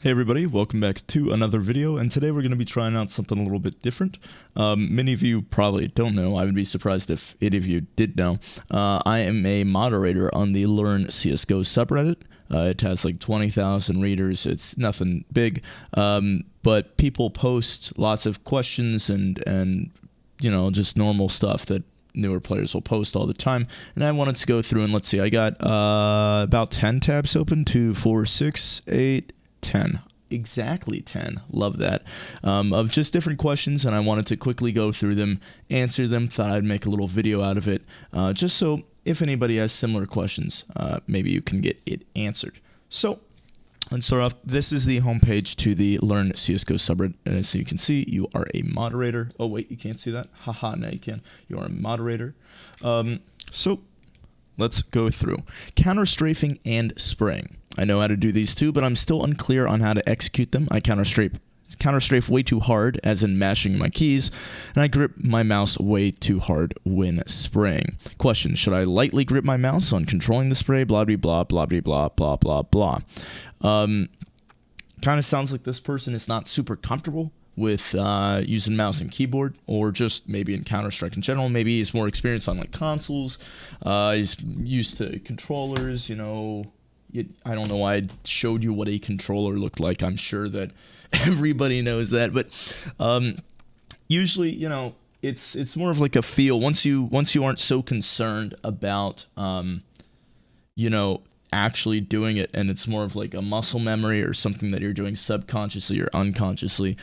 Hey everybody, welcome back to another video, and today we're going to be trying out something a little bit different. Many of you probably don't know. I would be surprised if any of you did know. I am a moderator on the Learn CSGO subreddit. It has like 20,000 readers. It's nothing big, but people post lots of questions and you know, just normal stuff that newer players will post all the time, and I wanted to go through and let's see, I got about 10 tabs open, 2, 4, 6, 8, 10, exactly 10, love that, of just different questions, and I wanted to quickly go through them, answer them, thought I'd make a little video out of it, just so if anybody has similar questions, maybe you can get it answered. So let's start off. This is the homepage to the Learn CSGO subreddit, and as you can see, you are a moderator. Oh wait, you can't see that? Haha, now you can. You are a moderator. So let's go through. Counter strafing and spraying. I know how to do these two, but I'm still unclear on how to execute them. I counter strafe way too hard, as in mashing my keys, and I grip my mouse way too hard when spraying. Question: should I lightly grip my mouse on controlling the spray? Blah blah blah blah blah blah blah blah. Kind of sounds like this person is not super comfortable with using mouse and keyboard, or just maybe in Counter-Strike in general. Maybe he's more experienced on like consoles. He's used to controllers, you know. I don't know why I showed you what a controller looked like. I'm sure that everybody knows that, but usually, you know, it's more of like a feel. Once you aren't so concerned about you know, actually doing it, and it's more of like a muscle memory or something that you're doing subconsciously or unconsciously,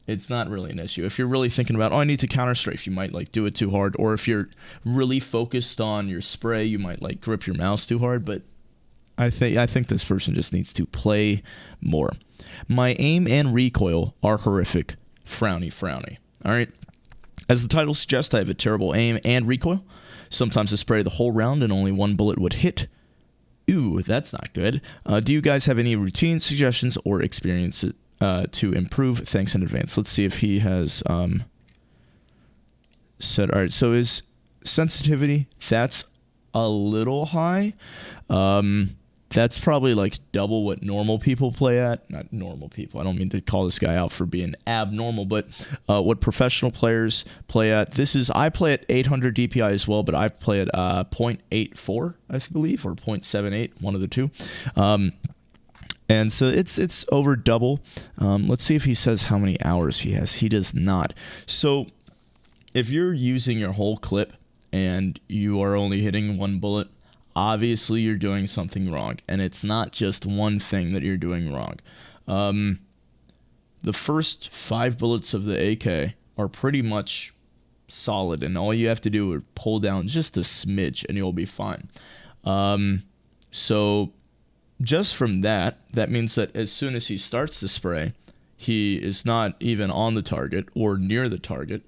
it's not really an issue. If you're really thinking about, oh, I need to counter strafe, you might like do it too hard, or if you're really focused on your spray, you might like grip your mouse too hard. But I think this person just needs to play more. My aim and recoil are horrific. Frowny, frowny. All right. As the title suggests, I have a terrible aim and recoil. Sometimes I spray the whole round and only one bullet would hit. Ooh, that's not good. Do you guys have any routine suggestions or experience to improve? Thanks in advance. Let's see if he has said. All right. So his sensitivity, that's a little high. That's probably like double what normal people play at. Not normal people. I don't mean to call this guy out for being abnormal, but what professional players play at. I play at 800 DPI as well, but I play at 0.84, I believe, or 0.78, one of the two. And so it's over double. Let's see if he says how many hours he has. He does not. So if you're using your whole clip and you are only hitting one bullet, obviously you're doing something wrong, and it's not just one thing that you're doing wrong. The first 5 bullets of the AK are pretty much solid, and all you have to do is pull down just a smidge and you'll be fine. So just from that means that as soon as he starts to spray, he is not even on the target or near the target.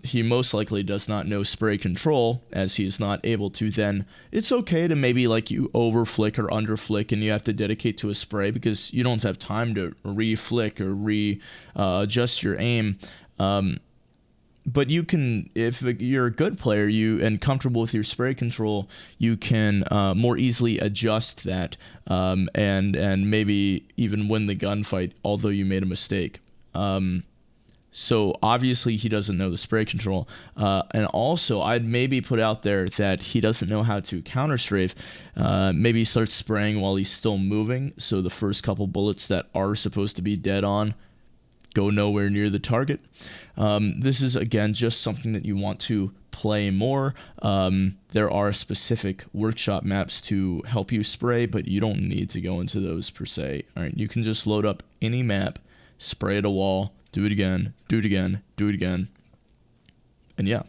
He most likely does not know spray control, as he's not able to then. It's okay to maybe like you over flick or under flick and you have to dedicate to a spray because you don't have time to re-flick or adjust your aim. But you can, if you're a good player and comfortable with your spray control, you can more easily adjust that and maybe even win the gunfight, although you made a mistake. So obviously he doesn't know the spray control, and also I'd maybe put out there that he doesn't know how to counter strafe. Maybe he starts spraying while he's still moving, so the first couple bullets that are supposed to be dead on go nowhere near the target. This is again just something that you want to play more. There are specific workshop maps to help you spray, but you don't need to go into those per se. All right, you can just load up any map, spray at a wall, do it again, do it again, do it again. And yeah.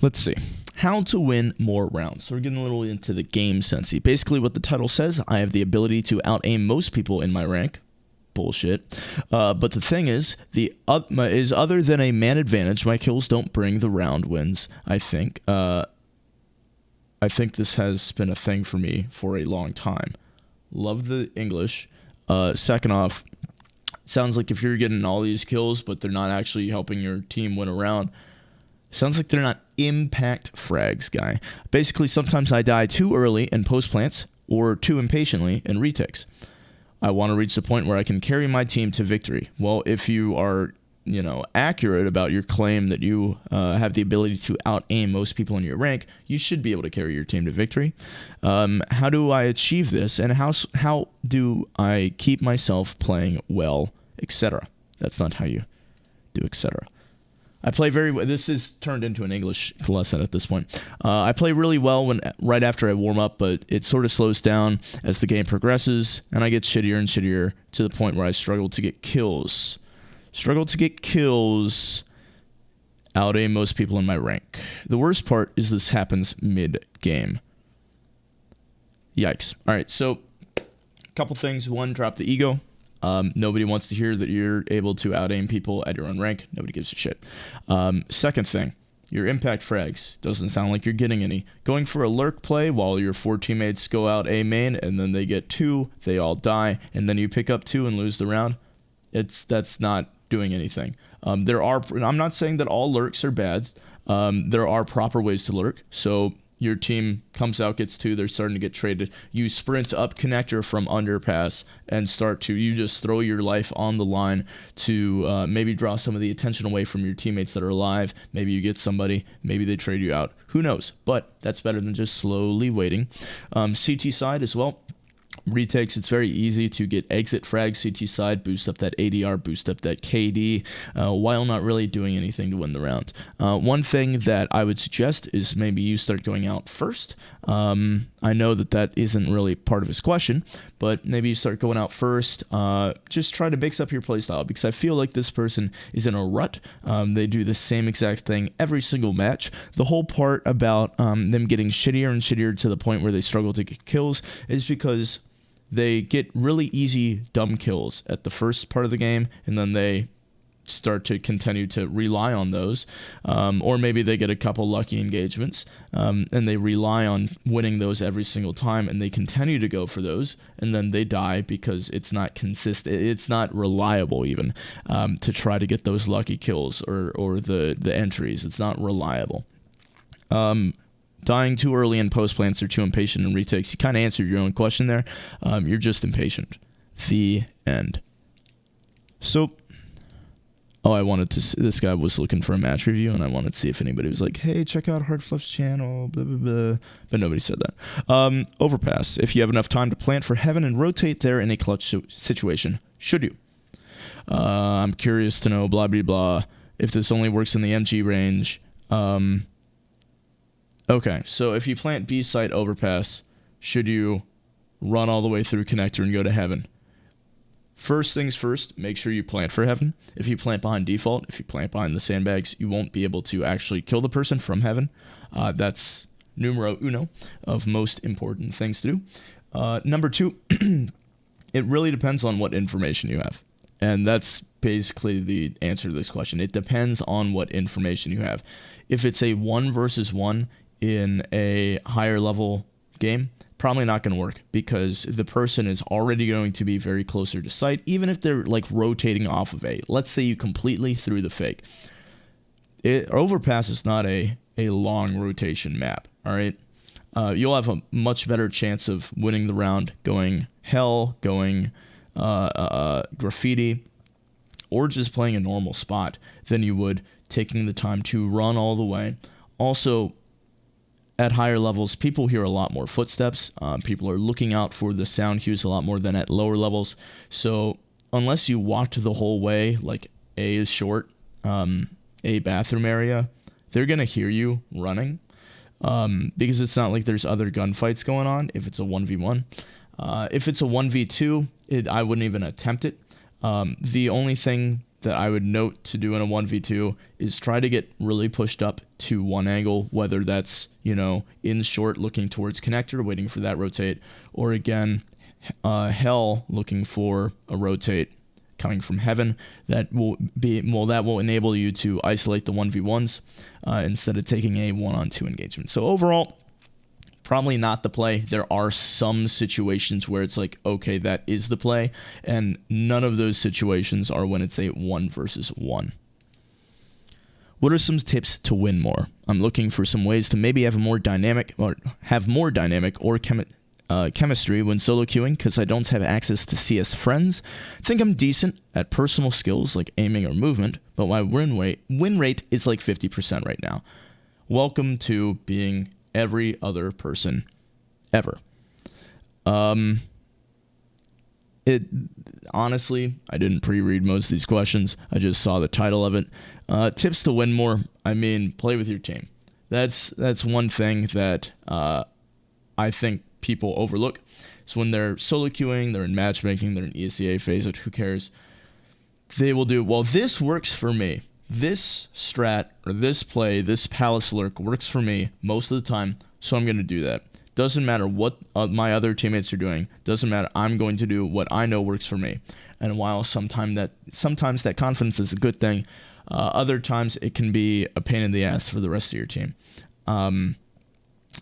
Let's see. How to win more rounds. So we're getting a little into the game sensey. Basically what the title says, I have the ability to out-aim most people in my rank. Bullshit. But the thing is, other than a man advantage, my kills don't bring the round wins, I think. I think this has been a thing for me for a long time. Love the English. Second off, sounds like if you're getting all these kills, but they're not actually helping your team win a round, sounds like they're not impact frags, guy. Basically, sometimes I die too early in post plants or too impatiently in retakes. I want to reach the point where I can carry my team to victory. Well, if you are, accurate about your claim that you have the ability to out-aim most people in your rank, you should be able to carry your team to victory. How do I achieve this, and how do I keep myself playing well, etc.? That's not how you do etc. I play very well. This is turned into an English lesson at this point. I play really well right after I warm up, but it sort of slows down as the game progresses, and I get shittier and shittier to the point where I struggle to get kills. Out-aim most people in my rank. The worst part is this happens mid-game. Yikes. All right, so a couple things. One, drop the ego. Nobody wants to hear that you're able to out-aim people at your own rank. Nobody gives a shit. Second thing, your impact frags. Doesn't sound like you're getting any. Going for a lurk play while your 4 teammates go out A main, and then they get 2, they all die, and then you pick up 2 and lose the round. That's not doing anything. I'm not saying that all lurks are bad. There are proper ways to lurk. So your team comes out, gets 2, they're starting to get traded. You sprint up connector from Underpass and you just throw your life on the line to maybe draw some of the attention away from your teammates that are alive. Maybe you get somebody, maybe they trade you out. Who knows? But that's better than just slowly waiting. CT side as well. Retakes, it's very easy to get exit frag CT side, boost up that ADR, boost up that KD, while not really doing anything to win the round. One thing that I would suggest is maybe you start going out first. I know that isn't really part of his question, but maybe you start going out first. Just try to mix up your playstyle, because I feel like this person is in a rut. They do the same exact thing every single match. The whole part about them getting shittier and shittier to the point where they struggle to get kills is because they get really easy dumb kills at the first part of the game, and then they start to continue to rely on those, or maybe they get a couple lucky engagements, and they rely on winning those every single time, and they continue to go for those, and then they die because it's not consistent, it's not reliable even, to try to get those lucky kills or the entries. It's not reliable. Dying too early in post plants or too impatient in retakes. You kind of answered your own question there. You're just impatient. The end. So, I wanted to see, this guy was looking for a match review, and I wanted to see if anybody was like, hey, check out Hardfluff's channel, blah, blah, blah. But nobody said that. Overpass. If you have enough time to plant for heaven and rotate there in a clutch situation, should you? I'm curious to know, blah, blah, blah, if this only works in the MG range. Okay, so if you plant B site Overpass, should you run all the way through connector and go to heaven? First things first, make sure you plant for heaven. If you plant behind default, if you plant behind the sandbags, you won't be able to actually kill the person from heaven. That's numero uno of most important things to do. Number 2, it really depends on what information you have. And that's basically the answer to this question. It depends on what information you have. If it's a 1 versus 1 in a higher level game, probably not going to work, because the person is already going to be very closer to site, even if they're like rotating off of A. Let's say you completely threw the fake. Overpass is not a long rotation map, all right? You'll have a much better chance of winning the round going hell, going graffiti, or just playing a normal spot than you would taking the time to run all the way. Also, at higher levels, people hear a lot more footsteps. People are looking out for the sound cues a lot more than at lower levels. So unless you walked the whole way, like A is short, A bathroom area, they're going to hear you running, because it's not like there's other gunfights going on if it's a 1v1. If it's a 1v2, I wouldn't even attempt it. The only thing that I would note to do in a 1v2 is try to get really pushed up to one angle, whether that's, in short looking towards connector, waiting for that rotate, or again, hell looking for a rotate coming from heaven. That will enable you to isolate the 1v1s instead of taking a 1-on-2 engagement. So overall, probably not the play. There are some situations where it's like, okay, that is the play, and none of those situations are when it's a 1 versus 1. What are some tips to win more? I'm looking for some ways to maybe have more dynamic or chemistry when solo queuing because I don't have access to CS friends. Think I'm decent at personal skills like aiming or movement, but my win rate is like 50% right now. Welcome to being every other person ever. Honestly, I didn't pre-read most of these questions. I just saw the title of it. Tips to win more. I mean, play with your team. That's one thing that I think people overlook. So when they're solo queuing, they're in matchmaking, they're in ESEA phase, who cares? They will do, well, this works for me. This strat or this play, this palace lurk works for me most of the time, so I'm going to do that. Doesn't matter what my other teammates are doing. Doesn't matter. I'm going to do what I know works for me. And while sometimes that confidence is a good thing, other times it can be a pain in the ass for the rest of your team.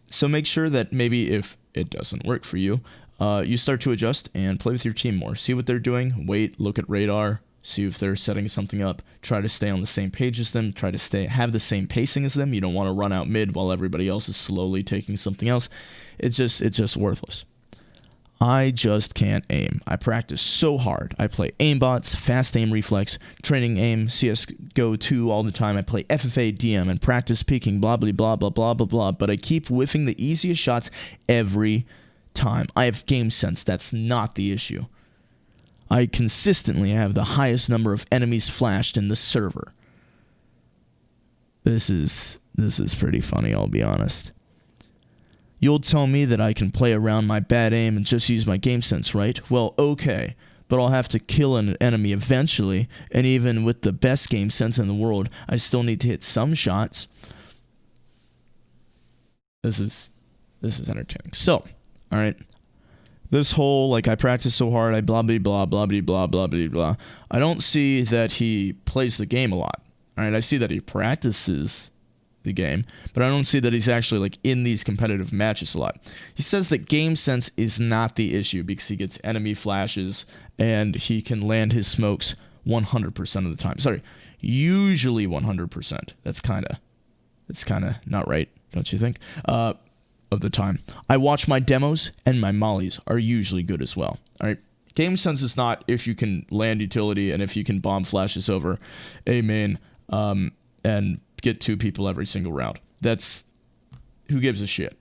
So make sure that maybe if it doesn't work for you, you start to adjust and play with your team more. See what they're doing. Wait, look at radar. See if they're setting something up. Try to stay on the same page as them. Try to have the same pacing as them. You don't want to run out mid while everybody else is slowly taking something else. It's just worthless. I just can't aim. I practice so hard. I play aimbots, fast aim reflex, training aim, CSGO 2 all the time. I play FFA, DM, and practice peeking, blah, blah, blah, blah, blah, blah, blah. But I keep whiffing the easiest shots every time. I have game sense. That's not the issue. I consistently have the highest number of enemies flashed in the server. This is pretty funny, I'll be honest. You'll tell me that I can play around my bad aim and just use my game sense, right? Well, okay, but I'll have to kill an enemy eventually, and even with the best game sense in the world, I still need to hit some shots. This is entertaining. So, all right. This whole, like, I practice so hard, I blah, blah, blah, blah, blah, blah, blah, blah, blah. I don't see that he plays the game a lot. All right, I see that he practices the game, but I don't see that he's actually, like, in these competitive matches a lot. He says that game sense is not the issue because he gets enemy flashes and he can land his smokes 100% of the time. Sorry, usually 100%. That's kind of not right, don't you think? Of the time. I watch my demos and my mollies are usually good as well. All right. Game sense is not if you can land utility and if you can bomb flashes over a main and get 2 people every single round. That's who gives a shit.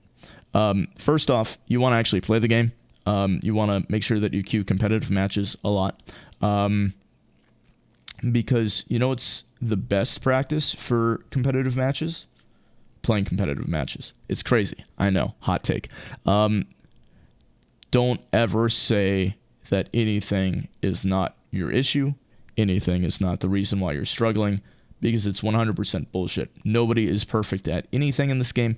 First off, you want to actually play the game. You want to make sure that you queue competitive matches a lot. Because you know it's the best practice for competitive matches? Playing competitive matches. It's crazy. I know. Hot take. Don't ever say that anything is not your issue. Anything is not the reason why you're struggling, because it's 100% bullshit. Nobody is perfect at anything in this game.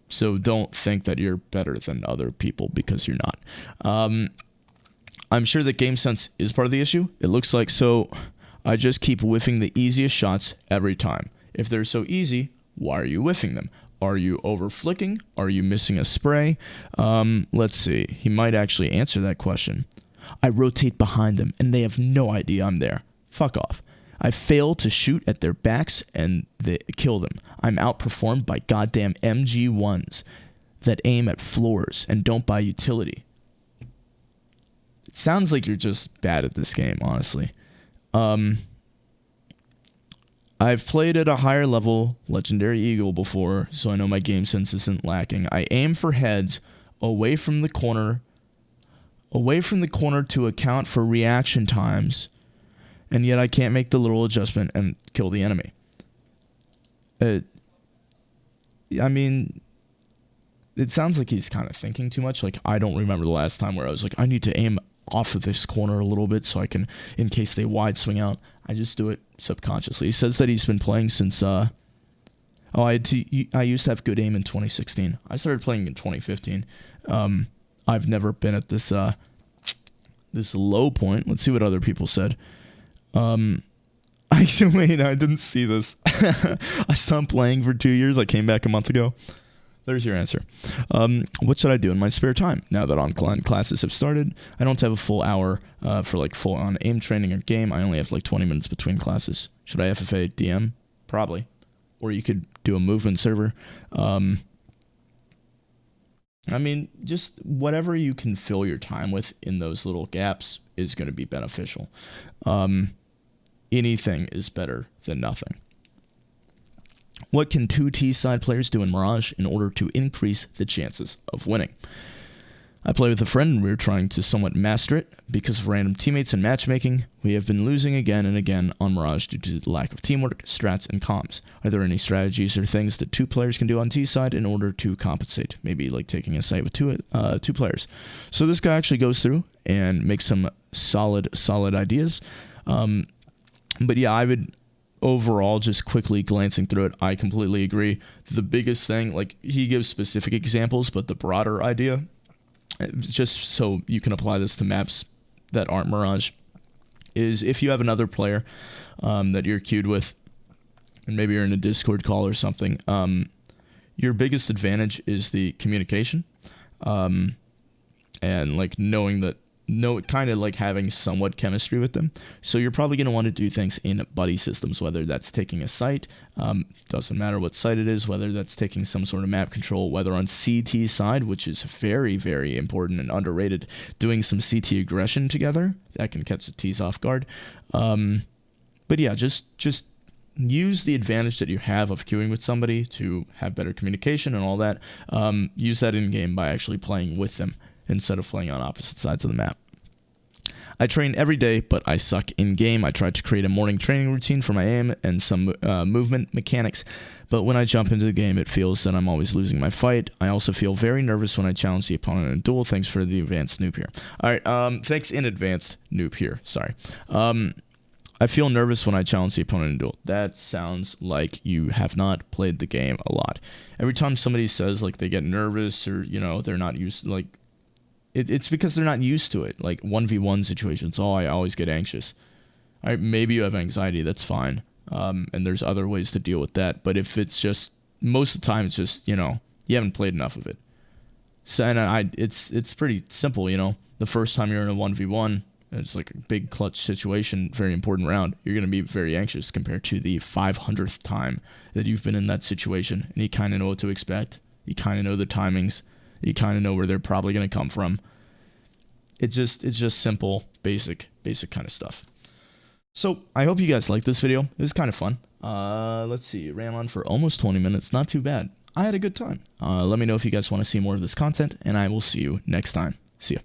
So don't think that you're better than other people because you're not. I'm sure that game sense is part of the issue. It looks like so. I just keep whiffing the easiest shots every time. If they're so easy, why are you whiffing them? Are you over flicking? Are you missing a spray? Let's see. He might actually answer that question. I rotate behind them and they have no idea I'm there. Fuck off. I fail to shoot at their backs and they kill them. I'm outperformed by goddamn MG1s that aim at floors and don't buy utility. It sounds like you're just bad at this game, honestly. I've played at a higher level Legendary Eagle before, so I know my game sense isn't lacking. I aim for heads away from the corner to account for reaction times, and yet I can't make the little adjustment and kill the enemy. I mean, it sounds like he's kind of thinking too much. Like, I don't remember the last time where I was like, I need to aim off of this corner a little bit so I can, in case they wide swing out, I just do it subconsciously. He says that he's been playing since, I used to have good aim in 2016. I started playing in 2015. I've never been at this, this low point. Let's see what other people said. Wait, I didn't see this. I stopped playing for 2 years. I came back a month ago. There's your answer. What should I do in my spare time now that online classes have started? I don't have a full hour for like full on aim training or game. I only have like 20 minutes between classes. Should I FFA DM? Probably. Or you could do a movement server. I mean, just whatever you can fill your time with in those little gaps is going to be beneficial. Anything is better than nothing. What can two T-side players do in Mirage in order to increase the chances of winning? I play with a friend and we're trying to somewhat master it. Because of random teammates and matchmaking, we have been losing again and again on Mirage due to the lack of teamwork, strats, and comms. Are there any strategies or things that two players can do on T-side in order to compensate? Maybe like taking a site with two players. So this guy actually goes through and makes some solid ideas. But yeah, I would overall, just quickly glancing through it, I completely agree. The biggest thing, like he gives specific examples, but the broader idea, just so you can apply this to maps that aren't Mirage, is if you have another player that you're queued with, and maybe you're in a Discord call or something, your biggest advantage is the communication, and like knowing that, kind of like having somewhat chemistry with them. So you're probably going to want to do things in buddy systems, whether that's taking a site, doesn't matter what site it is, whether that's taking some sort of map control, whether on CT side, which is very, very important and underrated, doing some CT aggression together, that can catch the T's off guard. But yeah, just use the advantage that you have of queuing with somebody to have better communication and all that. Use that in game by actually playing with them instead of playing on opposite sides of the map. I train every day, but I suck in game. I tried to create a morning training routine for my aim and some movement mechanics, but when I jump into the game, it feels that I'm always losing my fight. I also feel very nervous when I challenge the opponent in a duel. Thanks for the advanced noob here. All right, thanks in advance, noob here. Sorry. I feel nervous when I challenge the opponent in a duel. That sounds like you have not played the game a lot. Every time somebody says like they get nervous or they're not used to, like, it's because they're not used to it. Like 1v1 situations, I always get anxious. All right, maybe you have anxiety, that's fine. And there's other ways to deal with that. But if it's just, most of the time, it's just, you haven't played enough of it. So, and it's pretty simple, The first time you're in a 1v1, it's like a big clutch situation, very important round, you're going to be very anxious compared to the 500th time that you've been in that situation. And you kind of know what to expect. You kind of know the timings. You kind of know where they're probably going to come from. It's just simple, basic kind of stuff. So I hope you guys liked this video. It was kind of fun. Let's see. It ran on for almost 20 minutes. Not too bad. I had a good time. Let me know if you guys want to see more of this content, and I will see you next time. See ya.